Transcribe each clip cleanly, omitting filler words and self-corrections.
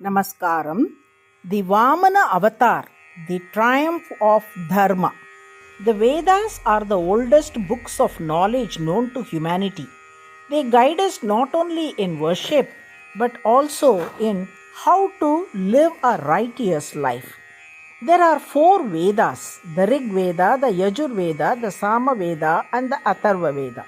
Namaskaram. The Vamana avatar, the triumph of Dharma. The Vedas are the oldest books of knowledge known to humanity. They guide us not only in worship but also in how to live a righteous life. There are 4 Vedas: the Rig Veda, the Yajur Veda, the Sama Veda, and the Atharva Veda.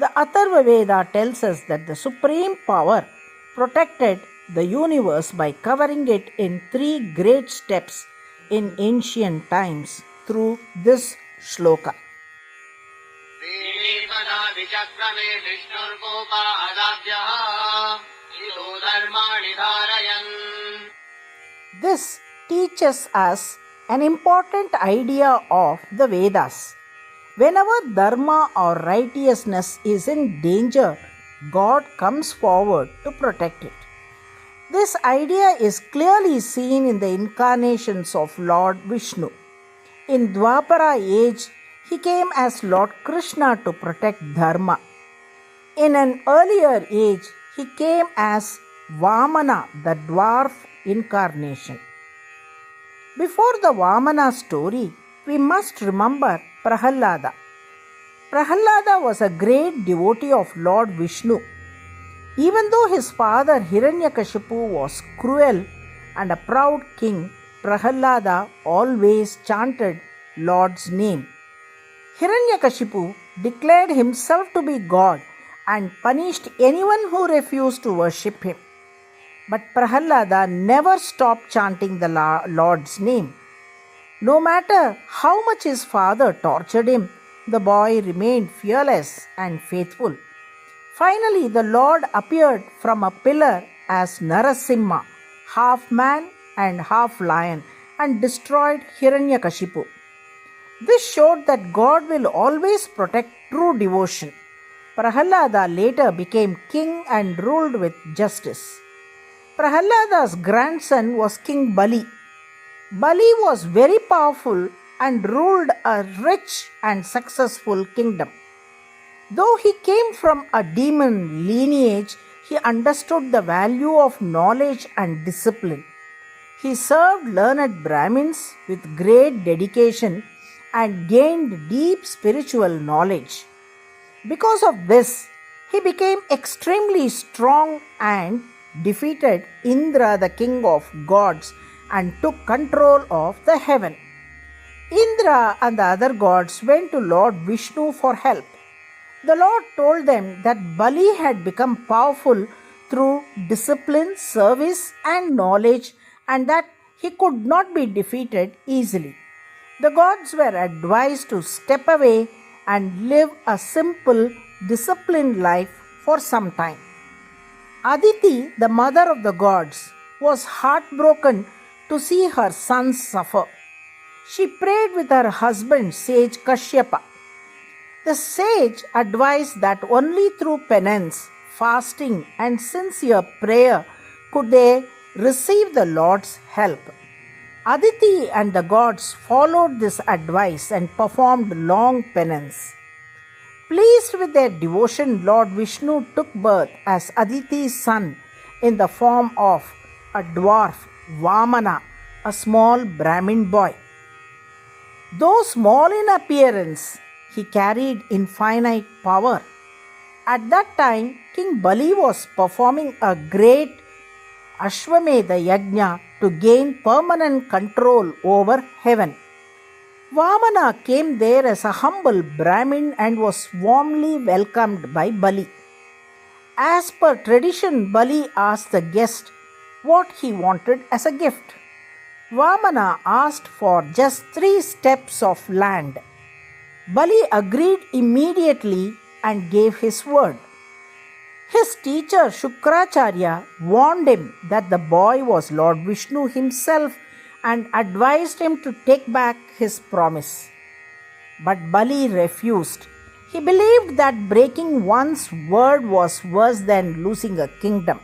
The Atharva Veda tells us that the Supreme Power protected the universe by covering it in 3 great steps in ancient times through this shloka. This teaches us an important idea of the Vedas. Whenever dharma or righteousness is in danger, God comes forward to protect it. This idea is clearly seen in the incarnations of Lord Vishnu. In Dwapara age, he came as Lord Krishna to protect dharma. In an earlier age, he came as Vamana, the dwarf incarnation. Before the Vamana story, we must remember Prahalada. Prahalada was a great devotee of Lord Vishnu. Even though his father Hiranyakashipu was cruel and a proud king, Prahalada always chanted Lord's name. Hiranyakashipu declared himself to be God and punished anyone who refused to worship him. But Prahalada never stopped chanting the Lord's name. No matter how much his father tortured him, the boy remained fearless and faithful. Finally, the Lord appeared from a pillar as Narasimha, half man and half lion, and destroyed Hiranyakashipu. This showed that God will always protect true devotion. Prahalada later became king and ruled with justice. Prahalada's grandson was King Bali. Bali was very powerful and ruled a rich and successful kingdom. Though he came from a demon lineage, he understood the value of knowledge and discipline. He served learned Brahmins with great dedication and gained deep spiritual knowledge. Because of this, he became extremely strong and defeated Indra, the king of gods, and took control of the heaven. Indra and the other gods went to Lord Vishnu for help. The Lord told them that Bali had become powerful through discipline, service, and knowledge, and that he could not be defeated easily. The gods were advised to step away and live a simple, disciplined life for some time. Aditi, the mother of the gods, was heartbroken to see her sons suffer. She prayed with her husband, sage Kashyapa. The sage advised that only through penance, fasting, and sincere prayer could they receive the Lord's help. Aditi and the gods followed this advice and performed long penance. Pleased with their devotion, Lord Vishnu took birth as Aditi's son in the form of a dwarf, Vamana, a small Brahmin boy. Though small in appearance, he carried infinite power. At that time, King Bali was performing a great Ashwamedha Yajna to gain permanent control over heaven. Vamana came there as a humble Brahmin and was warmly welcomed by Bali. As per tradition, Bali asked the guest what he wanted as a gift. Vamana asked for just 3 steps of land. Bali agreed immediately and gave his word. His teacher Shukracharya warned him that the boy was Lord Vishnu himself and advised him to take back his promise. But Bali refused. He believed that breaking one's word was worse than losing a kingdom.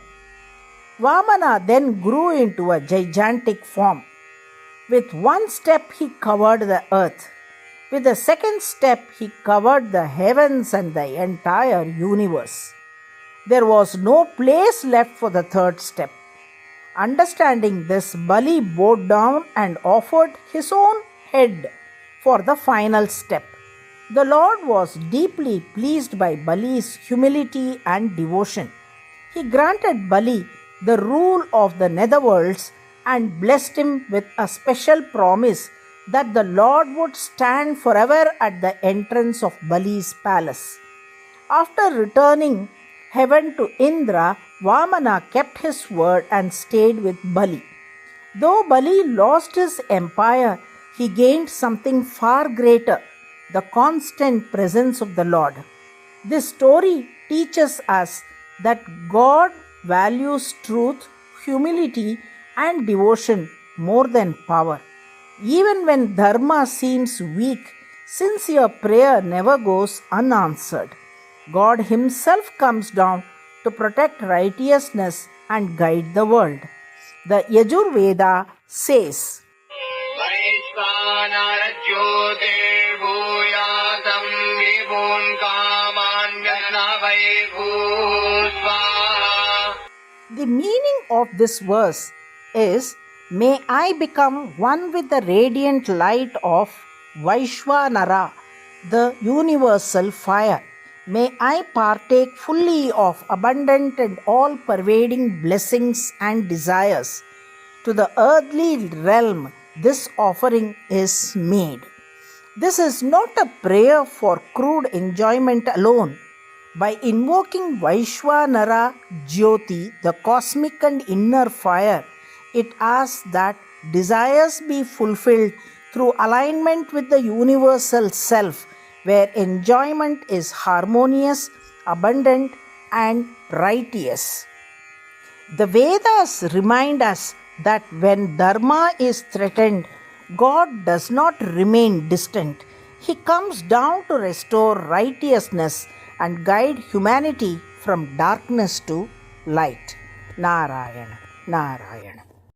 Vamana then grew into a gigantic form. With 1 step he covered the earth. With the 2nd step he covered the heavens and the entire universe. There was no place left for the 3rd step. Understanding this, Bali bowed down and offered his own head for the final step. The Lord was deeply pleased by Bali's humility and devotion. He granted Bali the rule of the netherworlds and blessed him with a special promise that the Lord would stand forever at the entrance of Bali's palace. After returning heaven to Indra, Vamana kept his word and stayed with Bali. Though Bali lost his empire, he gained something far greater, the constant presence of the Lord. This story teaches us that God values truth, humility, and devotion more than power. Even when Dharma seems weak, sincere prayer never goes unanswered. God Himself comes down to protect righteousness and guide the world. The Yajurveda says, the meaning of this verse is, may I become one with the radiant light of Vaishvanara, the universal fire. May I partake fully of abundant and all-pervading blessings and desires. To the earthly realm, this offering is made. This is not a prayer for crude enjoyment alone. By invoking Vaishvanara Jyoti, the cosmic and inner fire, it asks that desires be fulfilled through alignment with the universal self, where enjoyment is harmonious, abundant, and righteous. The Vedas remind us that when Dharma is threatened, God does not remain distant. He comes down to restore righteousness and guide humanity from darkness to light. Narayana, Narayana.